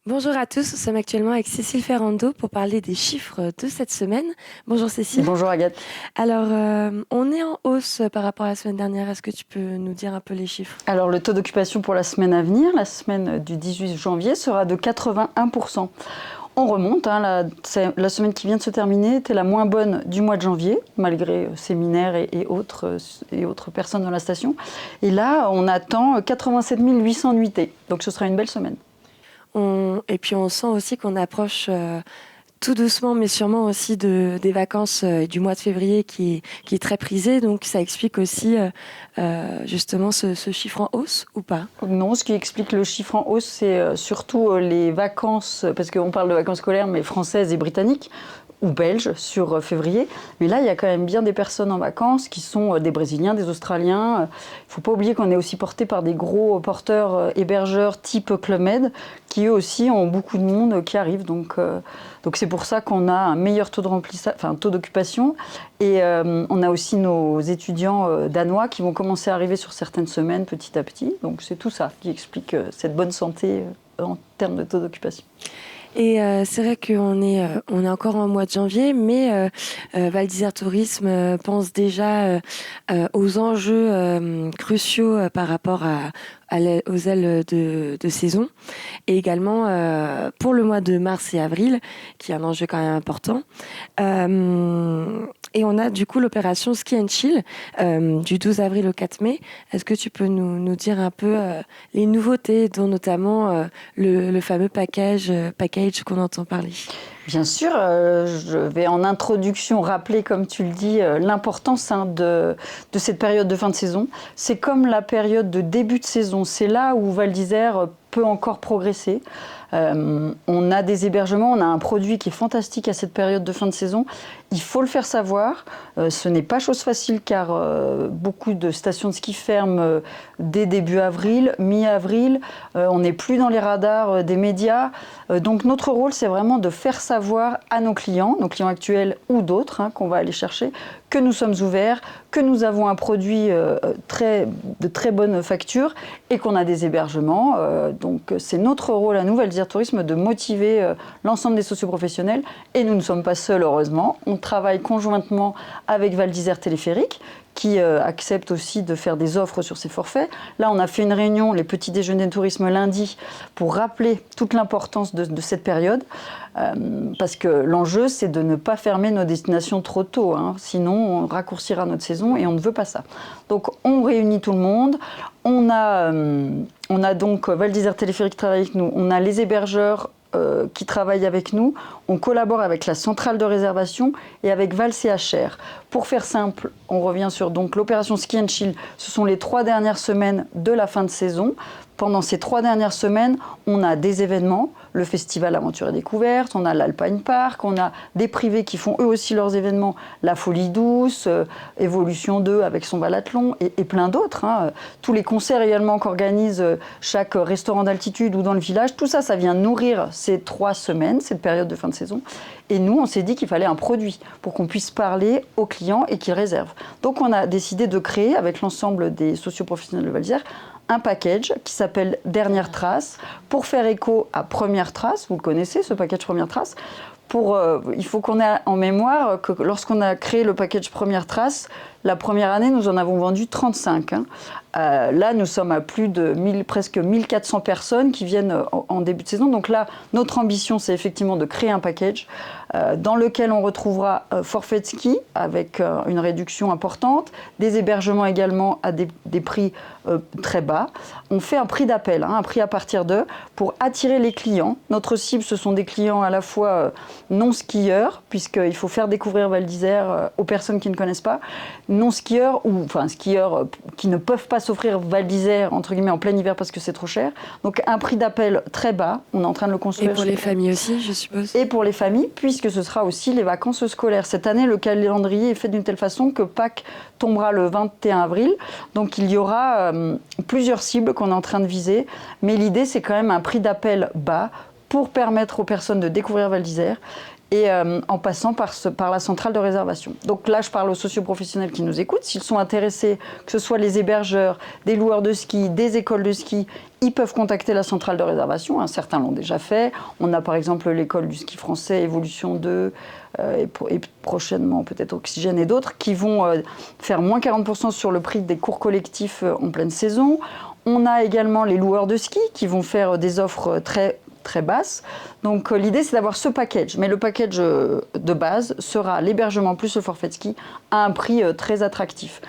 Bonjour à tous, nous sommes actuellement avec Cécile Ferrando pour parler des chiffres de cette semaine. Bonjour Cécile. Bonjour Agathe. Alors, on est en hausse par rapport à la semaine dernière. Est-ce que tu peux nous dire un peu les chiffres? Alors le taux d'occupation pour la semaine à venir, la semaine du 18 janvier, sera de 81%. On remonte, la semaine qui vient de se terminer était la moins bonne du mois de janvier, malgré séminaires et autres personnes dans la station. Et là, on attend 87 800 nuitées, donc ce sera une belle semaine. Et puis on sent aussi qu'on approche tout doucement, mais sûrement aussi des vacances du mois de février qui est très prisé. Donc ça explique aussi justement ce chiffre en hausse ou pas? Non, ce qui explique le chiffre en hausse, c'est surtout les vacances, parce qu'on parle de vacances scolaires, mais françaises et britanniques, ou belges sur février. Mais là, il y a quand même bien des personnes en vacances qui sont des Brésiliens, des Australiens. Il ne faut pas oublier qu'on est aussi porté par des gros porteurs hébergeurs type Club Med, qui eux aussi ont beaucoup de monde qui arrive. Donc c'est pour ça qu'on a un meilleur taux de remplissage, enfin taux d'occupation. Et on a aussi nos étudiants danois qui vont commencer à arriver sur certaines semaines petit à petit. Donc c'est tout ça qui explique cette bonne santé en termes de taux d'occupation. Et c'est vrai on est encore en mois de janvier, mais Val d'Isère Tourisme pense déjà aux enjeux cruciaux par rapport aux ailes de saison, et également pour le mois de mars et avril, qui est un enjeu quand même important. Et on a du coup l'opération Ski and Chill du 12 avril au 4 mai. Est-ce que tu peux nous dire un peu les nouveautés, dont notamment le fameux package qu'on entend parler? Bien sûr, je vais en introduction rappeler, comme tu le dis, l'importance de cette période de fin de saison. C'est comme la période de début de saison. C'est là où Val d'Isère peut encore progresser. On a des hébergements, on a un produit qui est fantastique à cette période de fin de saison. Il faut le faire savoir. Ce n'est pas chose facile car beaucoup de stations de ski ferment dès début avril, mi-avril. On n'est plus dans les radars des médias. Donc notre rôle, c'est vraiment de faire savoir à nos clients actuels ou d'autres qu'on va aller chercher, que nous sommes ouverts, que nous avons un produit de très bonne facture et qu'on a des hébergements. Donc c'est notre rôle à nous, Val d'Isère Tourisme, de motiver l'ensemble des socioprofessionnels. Et nous ne sommes pas seuls, heureusement. On travaille conjointement avec Val d'Isère Téléphérique, qui accepte aussi de faire des offres sur ses forfaits. Là, on a fait une réunion, les petits déjeuners de tourisme lundi, pour rappeler toute l'importance de cette période. Parce que l'enjeu, c'est de ne pas fermer nos destinations trop tôt. Sinon, on raccourcira notre saison et on ne veut pas ça. Donc, on réunit tout le monde. On a donc Val d'Isère Téléphérique qui travaille avec nous. On a les hébergeurs qui travaillent avec nous. On collabore avec la centrale de réservation et avec Val CHR. Pour faire simple, on revient sur donc l'opération Ski and Chill. Ce sont les 3 dernières semaines de la fin de saison. Pendant ces 3 dernières semaines, on a des événements, le Festival Aventure et Découverte, on a l'Alpine Park, on a des privés qui font eux aussi leurs événements, la Folie Douce, Évolution 2 avec son balathlon et plein d'autres. Tous les concerts également qu'organise chaque restaurant d'altitude ou dans le village, tout ça, ça vient nourrir ces 3 semaines, cette période de fin de saison. Et nous, on s'est dit qu'il fallait un produit pour qu'on puisse parler aux clients et qu'ils réservent. Donc on a décidé de créer, avec l'ensemble des socioprofessionnels de Val d'Isère, un package qui s'appelle Dernière Trace, pour faire écho à Première Trace. Vous le connaissez, ce package Première Trace. Il faut qu'on ait en mémoire que lorsqu'on a créé le package Première Trace, la première année, nous en avons vendu 35. Là, nous sommes à plus de presque 1400 personnes qui viennent en début de saison. Donc là, notre ambition, c'est effectivement de créer un package dans lequel on retrouvera forfait de ski avec une réduction importante, des hébergements également à des prix très bas. On fait un prix d'appel, un prix à partir de, pour attirer les clients. Notre cible, ce sont des clients à la fois non skieurs, puisqu'il faut faire découvrir Val d'Isère aux personnes qui ne connaissent pas, non skieurs ou enfin skieurs qui ne peuvent pas s'offrir Val d'Isère entre guillemets en plein hiver parce que c'est trop cher. Donc un prix d'appel très bas, on est en train de le construire. Et pour les familles aussi, je suppose. Et pour les familles, puisque ce sera aussi les vacances scolaires. Cette année, le calendrier est fait d'une telle façon que Pâques tombera le 21 avril. Donc il y aura plusieurs cibles qu'on est en train de viser. Mais l'idée, c'est quand même un prix d'appel bas pour permettre aux personnes de découvrir Val d'Isère et en passant par la centrale de réservation. Donc là, je parle aux socioprofessionnels qui nous écoutent. S'ils sont intéressés, que ce soit les hébergeurs, des loueurs de ski, des écoles de ski, ils peuvent contacter la centrale de réservation. Certains l'ont déjà fait. On a par exemple l'école du ski français, Évolution 2, et prochainement peut-être Oxygène et d'autres, qui vont faire moins 40% sur le prix des cours collectifs en pleine saison. On a également les loueurs de ski qui vont faire des offres très basse. Donc l'idée, c'est d'avoir ce package. Mais le package de base sera l'hébergement plus le forfait de ski à un prix très attractif.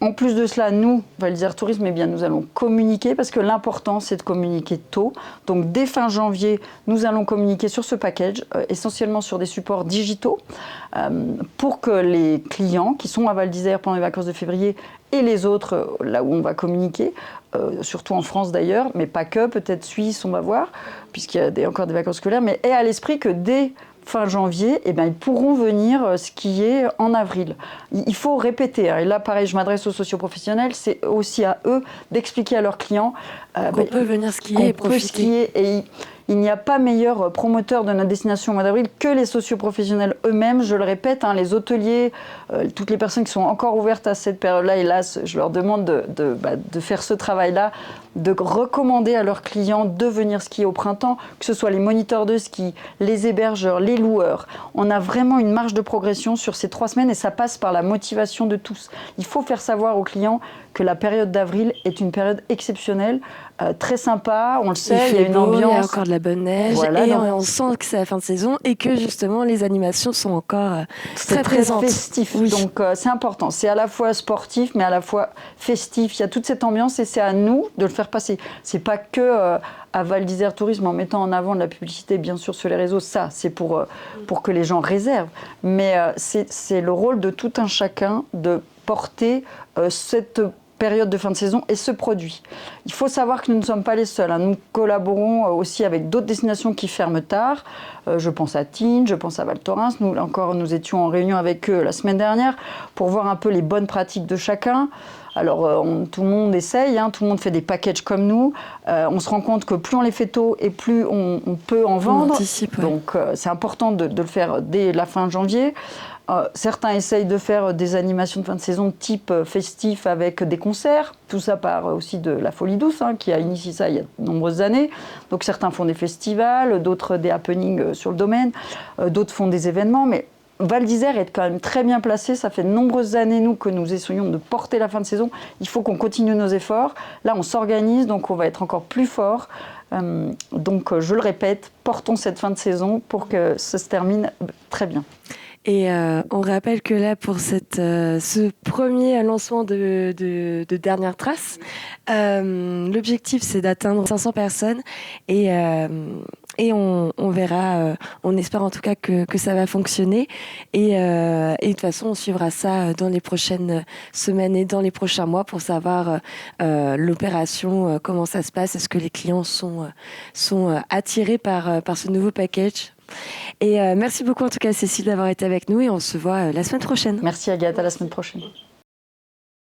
En plus de cela, nous, Val d'Isère Tourisme, eh bien, nous allons communiquer parce que l'important, c'est de communiquer tôt. Donc dès fin janvier, nous allons communiquer sur ce package, essentiellement sur des supports digitaux, pour que les clients qui sont à Val d'Isère pendant les vacances de février et les autres, là où on va communiquer, surtout en France d'ailleurs, mais pas que, peut-être Suisse, on va voir, puisqu'il y a encore des vacances scolaires, mais aient à l'esprit que dès fin janvier, eh bien, ils pourront venir skier en avril. Il faut répéter. Et là, pareil, je m'adresse aux socioprofessionnels, c'est aussi à eux d'expliquer à leurs clients qu'on peut venir skier et profiter. Skier et il n'y a pas meilleur promoteur de notre destination au mois d'avril que les socioprofessionnels eux-mêmes. Je le répète, les hôteliers, toutes les personnes qui sont encore ouvertes à cette période-là, hélas, je leur demande de faire ce travail-là, de recommander à leurs clients de venir skier au printemps, que ce soit les moniteurs de ski, les hébergeurs, les loueurs. On a vraiment une marge de progression sur ces 3 semaines et ça passe par la motivation de tous. Il faut faire savoir aux clients que la période d'avril est une période exceptionnelle, très sympa, on le sait, il y a une ambiance. Il y a encore de la bonne neige, voilà, et on sent que c'est la fin de saison et que justement les animations sont encore très présentes. Festif, oui. Donc c'est important. C'est à la fois sportif, mais à la fois festif. Il y a toute cette ambiance et c'est à nous de le faire passer. C'est pas que à Val d'Isère Tourisme en mettant en avant de la publicité, bien sûr, sur les réseaux. Ça, c'est pour que les gens réservent. Mais c'est le rôle de tout un chacun de porter cette période de fin de saison et ce produit. Il faut savoir que nous ne sommes pas les seuls. Nous collaborons aussi avec d'autres destinations qui ferment tard. Je pense à Tignes, je pense à Val Thorens. Nous étions en réunion avec eux la semaine dernière pour voir un peu les bonnes pratiques de chacun. Alors, tout le monde essaye, tout le monde fait des packages comme nous. On se rend compte que plus on les fait tôt et plus on peut en vendre. Anticipe, ouais. Donc, c'est important de le faire dès la fin janvier. Certains essayent de faire des animations de fin de saison type festif avec des concerts. Tout ça part aussi de la Folie Douce, qui a initié ça il y a de nombreuses années. Donc certains font des festivals, d'autres des happenings sur le domaine, d'autres font des événements. Mais Val d'Isère est quand même très bien placé. Ça fait de nombreuses années, nous, que nous essayons de porter la fin de saison. Il faut qu'on continue nos efforts. Là, on s'organise, donc on va être encore plus fort. Donc, je le répète, portons cette fin de saison pour que ça se termine très bien. Et on rappelle que là, pour ce premier lancement de Dernière Trace, l'objectif, c'est d'atteindre 500 personnes et on verra, on espère en tout cas que ça va fonctionner. Et de toute façon, on suivra ça dans les prochaines semaines et dans les prochains mois pour savoir l'opération, comment ça se passe, est-ce que les clients sont attirés par ce nouveau package. Et merci beaucoup en tout cas Cécile d'avoir été avec nous et on se voit la semaine prochaine. Merci Agathe, à la semaine prochaine.